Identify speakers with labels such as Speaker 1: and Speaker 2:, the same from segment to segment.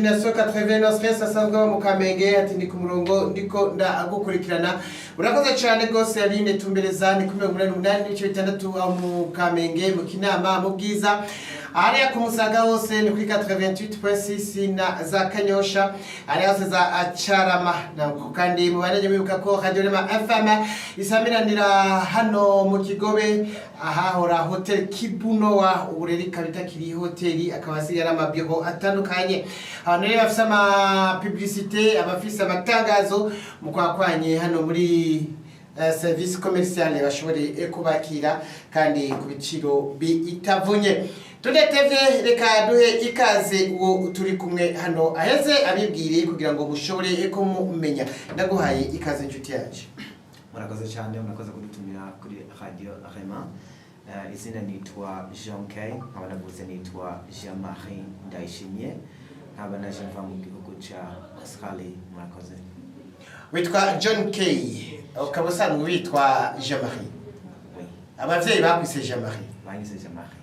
Speaker 1: imagination 89 asanzwe mu Kamenge ati ndi ku murongo ndiko ndagukurikirana urakoze cyane gose Aline tumbereza ni 18 mu Kamenge mu Kinama mu Bwiza ariya kumusaga hose ni kuri 88.6 na za Kanyosha ariya hose za Acharama na kandi mubananye bibuka ko Radio REMA FM isamiranira hano mu Kigobe ahahora hotel Kibunowa ubureri kabita kiri hoteli akabasiga n'amabiro atandukanye abantu rero bafite ama publicité abafise amatangazo mu kwakwanye hano muri service commercial bashobore kubakira kandi ku biciro bitavunye tudetevye reka duhe ikaze uwo turi kumwe hano aheze abibwire kugira ngo mushobore kumumenya ndaguhaye ikaze inshuti yaje
Speaker 2: murakoze cyane murakoze kudutumira kuri Radio REMA izina nitwa Jean K abanavuze nitwa Jean-Marie Ndayishimye abanaje mva mu gihugu ca Australie murakoze
Speaker 1: witwa John K ukabusanzwe witwa Jean-Marie abavyeyi bakwise Jean-Marie
Speaker 2: banyise Jean-Marie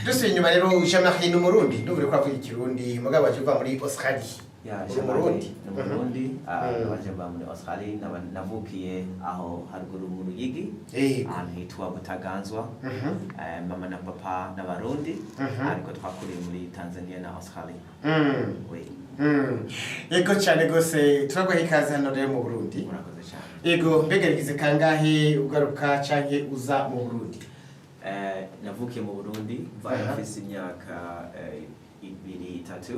Speaker 1: dusubiye inyuma rero Jean-Marie ni Umurundi ndumva ko avuga ikirundi mugabo aje uva muri Australie
Speaker 2: ya Umurundi abaje ba muri Australie navukiye aho haruguru mu Ruyigi ahantu hitwa Butaganzwa mama na papa n'abarundi ariko twakuriye muri Tanzania na Australie
Speaker 1: Ego cyane gose turagwaye ikaze hano rero mu Burundi
Speaker 2: murakoze cyane
Speaker 1: ego mbega bigize kangahe ugaruka canke uza mu Burundi
Speaker 2: navukiye mu Burundi mfise imyaka 2-3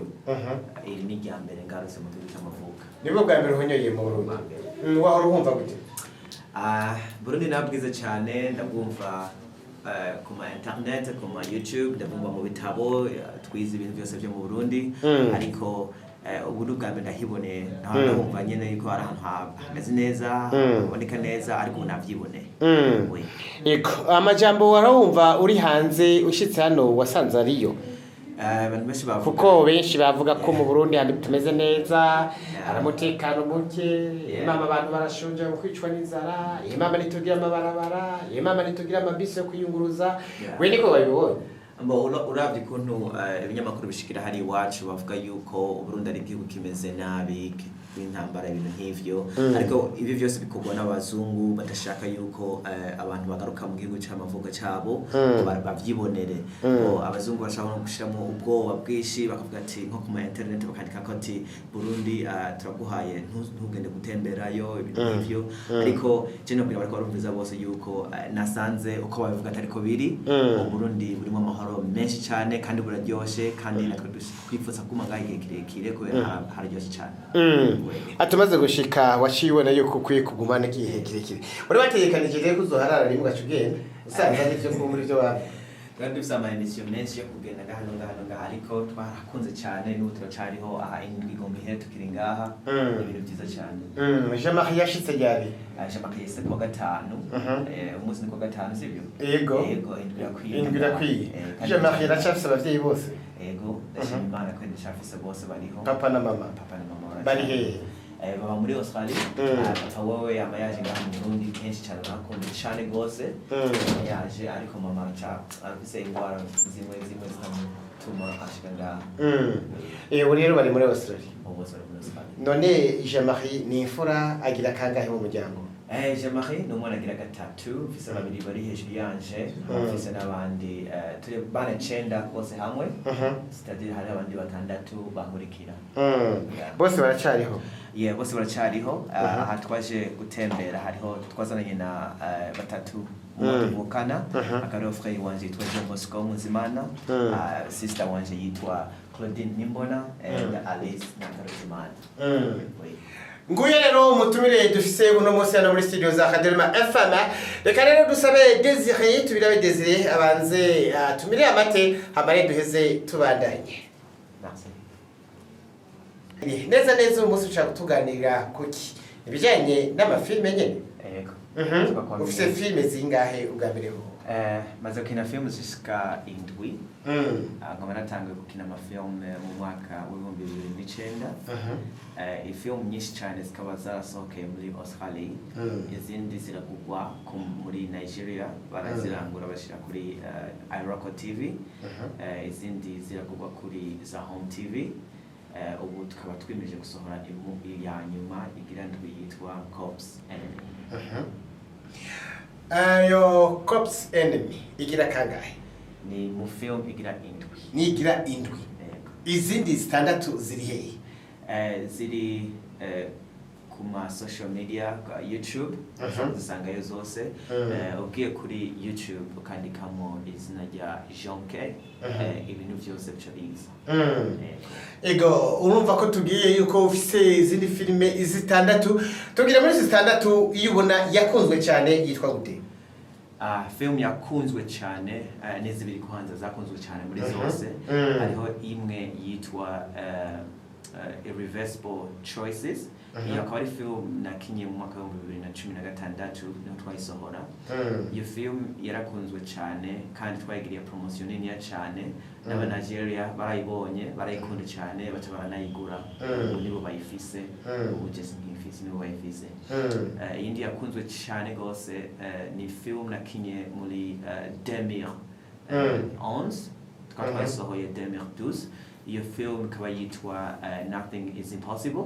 Speaker 2: iri ni ryambere ngarutse mu gihugu cy'amavuka
Speaker 1: nibwo bwa mbere uhonyoye mu Burundi wahora urumva gute
Speaker 2: Burundi nabwize cyane ndabumva ku ma internet ku ma YouTube ndabumva mu bitabo twize ibintu byose byo mu Burundi ariko ubu bwa mbere ndahibone ndabumva nyene yuko ari ahantu hameze neza haboneka neza ariko navyibone
Speaker 1: ego amajambo warumva uri hanze ushitse hano wasanze ariyo kuko benshi bavuga ko mu Burundi handi tumeze neza aramutekano muke imama abantu barashonje mu kwicwa n'inzara imama nitugira amabarabara imama nitugira amabisi yo kuyunguruza we niko babibonye
Speaker 2: mbo uravye kuntu ibinyamakuru bishikira hari iwacu bavuga yuko Burundi ari igihugu kimeze nabi intambara ibintu nk'ivyo ariko ibi byose bikorwa n'abazungu badashaka yuko abantu bagaruka mu gihugu cy'amavuko cyabo bavyibonere abazungu bashaka gushiramo ubwoba bwishi bakavuga ati nko ku ma internet bakandika ko ati Burundi turaguhaye ntugende gutemberayo ibintu nk'ivyo ariko je no kugira barumviza bose yuko nasanze uko babivuga atari ko biri mu Burundi burimo amahoro menshi cyane kandi buraryoshe kandi natwe twifutsa kuma ngahe kirekire kubera hararyoshe cyane
Speaker 1: atumaze gushika washibona yuko kwiye kugumana igihe kirekire uri bategekanije rero kuzoharara rimwe gacugenda usanza n'ivyo ko muri byo babe
Speaker 2: kandi dufite ama emission menshi yo kugenda hano ariko twarakunze cyane n'ubu turacariho indwi igomba ihe tukiri ngaha ibintu byiza cyane
Speaker 1: Jean-Marie yashitse ryari
Speaker 2: Jean-Marie yise ku gatanu umunsi ni ku gatanu sibyo
Speaker 1: yego indwi irakwiye Jean-Marie aracafise abavyeyi bose
Speaker 2: yego ndashima Imana ko ndashafise bose bariho
Speaker 1: papa na mama bari hehe
Speaker 2: baba muri Australie papa wowe amayaje ngaha mu Burundi kenshi cyane nakunda cyane gose yaje ariko mama afise ingwara zimwe zikamutuma ashika ngaha
Speaker 1: uri rero bari muri Australie none
Speaker 2: Jean-Marie
Speaker 1: ni imfura agira kangahe mu muryango
Speaker 2: Jean-Marie ni umwana agira gatatu mfise babiri bari hejuru yanje mfise n'abandi turi bane 9 bose hamwe c'est-à-dire hari abandi batandatu bahurikira
Speaker 1: bose baracariho
Speaker 2: bose baracariho aha twaje gutembera hariho twazananye na batatu muvukana akariho frère wanje yitwa Jean Bosco Muzimana sister wanje yitwa Claudine Nimbona and Alice Nakaruzimana
Speaker 1: nguye rero umutumire dufise uno munsi hano muri studio za Radio REMA FM reka rero dusabe Desire tubirabe Desire abanze tumire amate hamare duheze tubandanye neza umunsi uca kutuganira kuki ibijanye n'amafilme nyene yego ufise filme zingahe ugambireho
Speaker 2: maze kina filme zishika indwi nkaba natangiye gukina amafilme mu mwaka w'2009 ifilme nyinshi cyane zikaba zarasohokeye muri Australie izindi ziragugwa muri Nigeria barazirangura bashira kuri Radio TV izindi ziragugwa kuri za Home TV ubu tukaba twimeje gusohora ya nyuma igira ndwi yitwa Cops Enemy.
Speaker 1: Ayo Cops Enemy igira kangahe?
Speaker 2: Ni mu film igira indwi.
Speaker 1: Ni igira indwi. Izindi zitandatu ziri hehe?
Speaker 2: Ziri kuma social media kwa YouTube, usangayo zose. Ugiye kuri YouTube ukandikamo izina rya Jonke, ibintu byose bica biza. Ego
Speaker 1: urumva ko tugiye yuko ufise izindi filime izitandatu. Tugira muri zitandatu iyo ubona yakunzwe cyane yitwa gute?
Speaker 2: Film yakunzwe cyane n'izibiri kwanza zakunzwe cyane muri zose. Hariho imwe yitwa Irreversible Choices. Iyo akaba ari film nakinye mu mwaka wa 2016 niho twayisohora. Iyo film yarakunzwe cyane kandi twayigiriye promotion nini cyane n'aba Nigeria barayibonye barayikunda cyane baca baranayigura nibo bayifise ubu just nkifise nibo bayifise. Indi yakunzwe cyane gose ni film nakinye muri 2011 twayisohoye 2012. Iyo film ikaba yitwa Nothing is Impossible.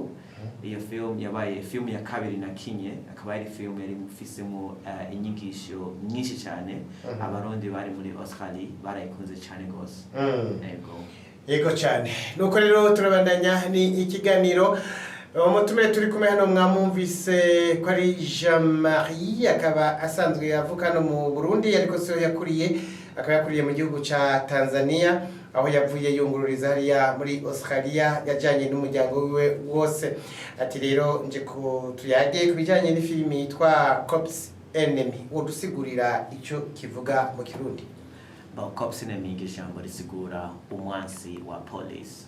Speaker 2: Iyo film yabaye film ya kabiri nakinye akaba ari film yari mufisemo inyigisho nyinshi cyane abarundi bari muri Australie barayikunze cyane gose. Ego
Speaker 1: cyane nuko rero turabandanya ni ikiganiro umutume turi kumwe hano mwamumvise ko ari Jean-Marie akaba asanzwe yavuka no mu Burundi ariko so yakuriye mu gihugu ca Tanzania aho yavuye yungururiza hariya muri Australie yajanye n'umuryango wiwe wose. Ati rero nje ko tuyage kubijanye ni film yitwa Cops Enemy udusigurira icyo kivuga mu Kirundi.
Speaker 2: Cops Enemy ijambo risigura umwansi wa police.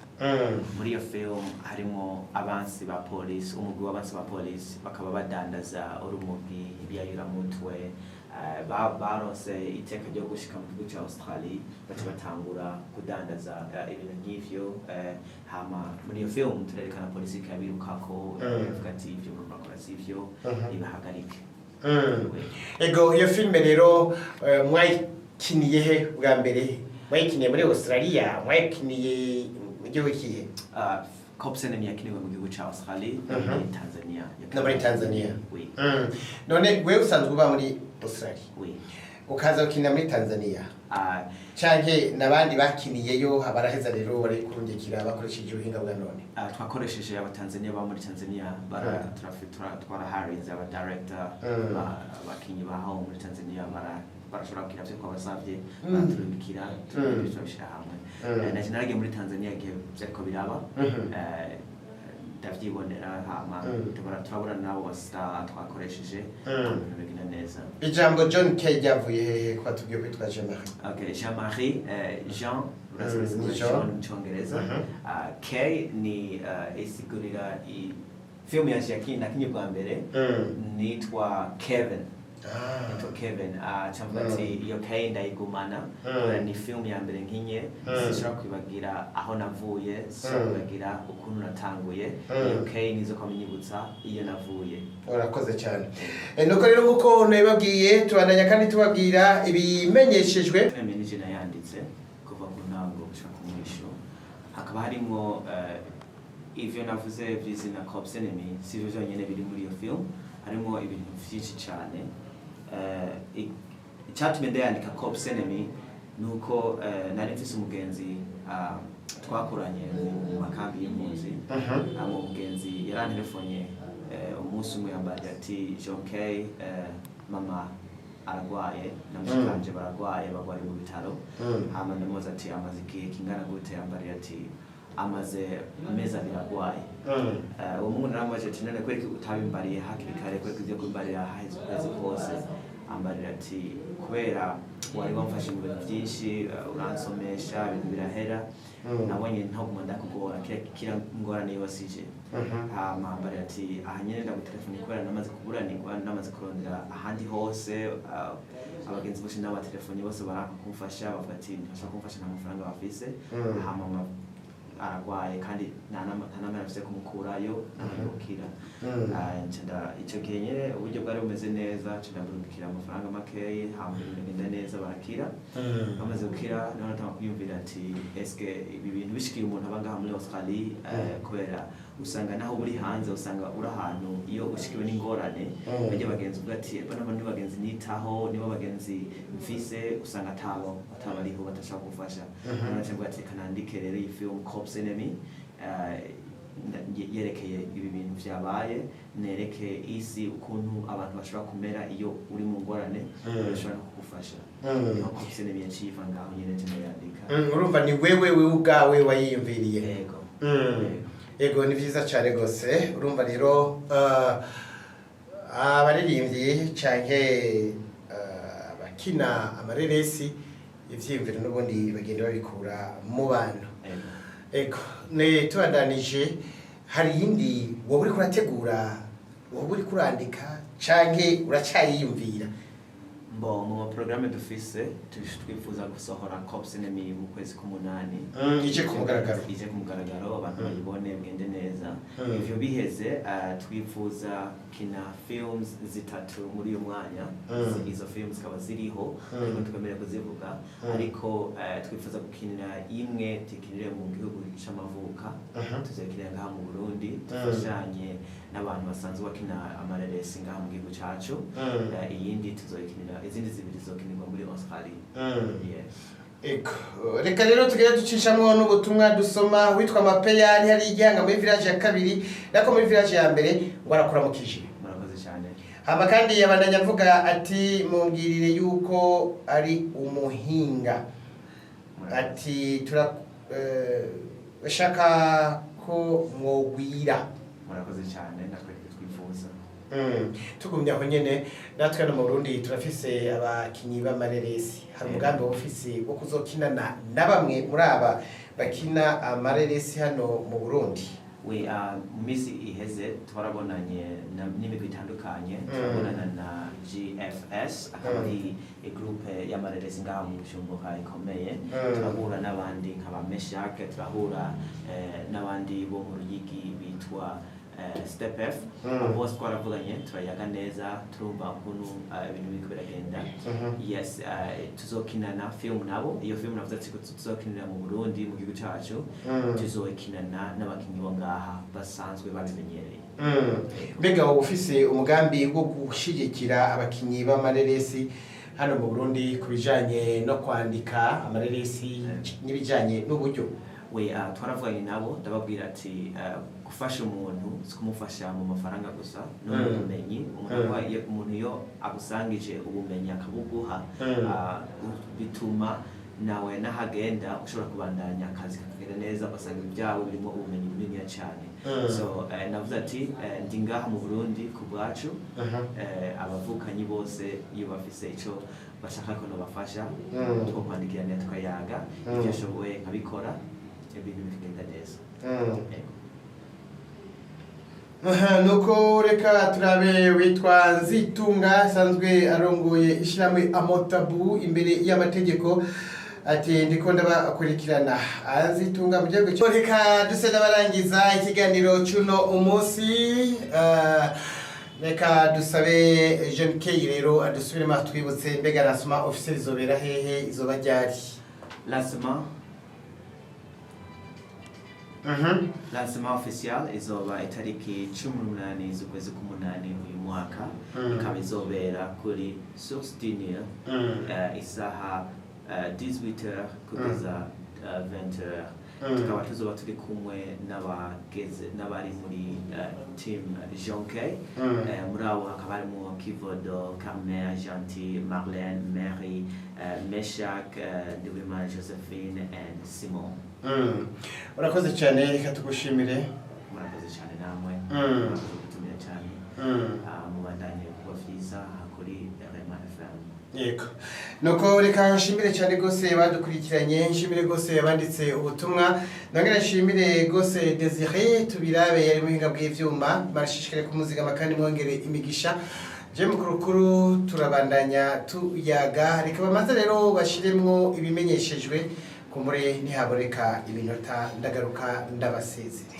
Speaker 2: Muri iyo film harimo abansi ba police, umugwi w'abansi ba police bakaba badandaza urumogi ibyayura mutwe. Barose iteka ryo gushika mu gihugu cya Australie baca batangura kudandaza ibintu nk'ivyo. Hama muri iyo film turerekana polisi kabirukako ivuga ati ivyo bakora sivyo ibahagarike. Ego
Speaker 1: iyo film rero mwayikiniye he bwa mbere? Mwayikiniye muri Australia, mwayikiniye mu gihugu kihe?
Speaker 2: Cops Enemy yakiniwe mu gihugu cya Australie na Tanzania.
Speaker 1: Na muri Tanzania. None wewe usanzwe uba muri Australie? Ukaza ukina muri Tanzania? Canke nabandi bakiniyeyo habaraheza rero bari kurungikira bakoresheje ubuhinga bwa none?
Speaker 2: Twakoresheje abatanzania ba muri Tanzania twaraharinze aba director bakinyi baho muri Tanzania barashobora kukira vyo kwabasavye baturungikira turabishira hamwe. Naje naragiye muri Tanzania igihe vyariko biraba ndavyibonera hama turabura nabo basta twakoresheje bigina neza.
Speaker 1: Ijambo John K ryavuye hehe kwa tugiye kwitwa Jean-Marie?
Speaker 2: Okay, Jean-Marie Jean Jean Chongereza. K ni isigurira film yaje nakinye bwa mbere nitwa Kevin. Kevin chamvati iyo K ndayigumana ni film ya mbere nkinye sishobora kwibagira aho navuye sishobora kwibagira ukuntu natanguye. Iyo K nizo kwamenyibutsa iyo navuye.
Speaker 1: Urakoze cyane. Nuko rero nkuko nabibabwiye tubandanya kandi tubabwira ibimenyeshejwe
Speaker 2: emenije nayanditse kuva ku ntango gushaka ku mwisho. Hakaba harimo ivyo navuze vy'izina Cops Enemy sivyo byonyene biri muri iyo film, harimo ibintu vyinshi cyane. Icyatumye ndayandika Cops Enemy nuko nari mfise umugenzi twakuranye mu makambi y'impunzi. Amo mugenzi yarantelefone umunsi umwe yambaye ati Jonke mama aragwaye namushikanje baragwaye bagwari mu bitaro. Hama ndamubaza ati amaze igihe kingana gute? Yambariye ati amaze amezi abiri agwaye. Uwo muntu naramubaje ati none kwereka utabimbariye hakiri kare kwereka ibyo kumbarira haheze ukwezi kose? Ambarira ati kubera wari wamfashe mu bintu byinshi uransomesha ibintu birahera nabonye ntaguma ndakugora kira ngorane yosije. Hama ambarira ati aha nyene ndagutelefone kubera namaze kuburanirwa namaze kurondera ahandi hose abagenzi bose n'abatelefoni bose barakumfasha bavuga ati ntashaka kumfasha nta mafaranga bafise. Hama aragwaye kandi nta namara afise kumukurayo n'amayokira ico gihe nyene uburyo bwari bumeze neza ndamurungikira amafaranga makeyi hama bigenda neza barakira bamaze gukira none natanga kwiyumvira ati eske ibi bintu bishikira umuntu aba ngaha muri Australie kubera usanga naho uri hanze usanga uri ahantu iyo ushikiwe n'ingorane bajya bagenzi uvuga ati bano ni bagenzi nitaho nibo bagenzi mfise usanga atabariho batashaka gufasha none cyangwa ati kanandike rero iyi film Cops Enemy yerekeye ibi bintu vyabaye nereke isi ukuntu abantu bashobora kumera iyo uri mu ngorane bashobora kugufasha niho Cops Enemy yaciva ngaho nyene yandika
Speaker 1: urumva ni wewe ubwawe wayiyumviriye
Speaker 2: yego
Speaker 1: ego ni vyiza cyane gose urumva rero abaririmbyi canke bakina amareresi ivyiyumviro n'ubundi bagenda babikura mu bantu ego ne tubandanije hari yindi wowe uri kurategura wowe uri kurandika canke uracyayiyumvira
Speaker 2: mu programme dufise twifuza gusohora Cops Enemy mu kwezi k'umunani
Speaker 1: ije ku
Speaker 2: mugaragaro abantu bayibone bwende neza ivyo biheze twifuza kina films zitatu muri uyu mwanya izo films zikaba ziriho ariko tukamenya kuzivuga ariko twifuza gukinira imwe tikinire mu gihugu c'amavuka tuzekinira ngaha mu Burundi dufashanye n'abantu basanzwe bakina amareresi ngaha mu gihugu cacu iyindi tuzoyikinira izindi zibiri zokinirwa muri Australie
Speaker 1: eko reka rero tugere ducishamwo n'ubutumwa dusoma witwa Mapeya hari igihanga muri village ya kabiri nako muri village ya mbere ngo arakuramukije
Speaker 2: murakoze cyane
Speaker 1: hama kandi yabandanya avuga ati mumbwirire yuko ari umuhinga ati turashaka ko mwogwira
Speaker 2: murakoze cyane natwe twifuza
Speaker 1: tugumye aho nyene natwe no mu Burundi turafise abakinyi b'amareresi hari umugambi w'ofisi wo kuzokinana na bamwe muri aba bakina amareresi hano mu Burundi
Speaker 2: misi iheze twarabonanye n'imigwi itandukanye turabonana na GFS akaba ari groupe y'amareresi ngaha mu Bujumbura ikomeye turahura n'abandi nk'aba Meshak turahura n'abandi bo mu Ruyigi bitwa Step F bose twaravuganye turayaga neza turumva ukuntu ibintu biriko biragenda yes tuzokinana film nabo iyo film navuze ati tuzokinira mu Burundi mu gihugu cacu tuzokinana n'abakinyi bo ngaha basanzwe babimenyereye
Speaker 1: mbega wowe ufise umugambi wo gushigikira abakinyi b'amareresi hano mu Burundi kubijanye no kwandika amareresi n'ibijanye n'uburyo
Speaker 2: twaravuganye nabo ndababwira ati gufasha umuntu sikumufasha mu mafaranga gusa no mu bumenyi umuntu iyo agusangije ubumenyi akabuguha bituma nawe nahagenda ushobora kubandanya akazi kakagenda neza ugasanga ibyawe birimo ubumenyi bunini cyane so navuze ati ndi ngaha mu Burundi ku bwacu abavukanyi bose iyo bafise ico bashaka ko nobafasha two kwandikirana tukayaga ibyo ashoboye nkabikora ibintu bikagenda neza
Speaker 1: nuko reka turabe witwa Nzitunga asanzwe arongoye ishyirahamwe Amotabu imbere y'amategeko ati ndiko ndabakurikirana Nzitunga mu gihugu cyo reka duse n'abarangiza ikiganiro cy'uno umunsi reka dusabe Jean K rero adusubiremo twibutse mbega lancement officiel izobera hehe izoba ryari
Speaker 2: lancement officiel izoba itariki 18 z'ukwezi k'umunani uyu mwaka ikaba izobera kuri Source Dinier isaha 18h kugeza 20h tukaba tuzoba turi kumwe n'abari muri team Jonke muri abo hakaba harimo Kivodo, Carmen, Gentil, Marlène, Mary, Meshak, Ndiwimana Josephine and Simon.
Speaker 1: Urakoze cyane reka tugushimire.
Speaker 2: Murakoze cyane namwe. Mutumye cyane. Mubandanye kubafisa kuri REMA FM.
Speaker 1: Yego. Nuko reka nshimire cyane gose badukurikiranye, nshimire gose abanditse ubutumwa, nongera nshimire gose Desire tubirabe yari muhinga bw'ivyuma, barashishikare kumuzigama kandi mwongere imigisha. Je Mukulukulu turabandanya tuyaga, reka bamaze rero bashiremwo ibimenyeshejwe kumbure ntihaboneka ibinota ndagaruka ndabasezere.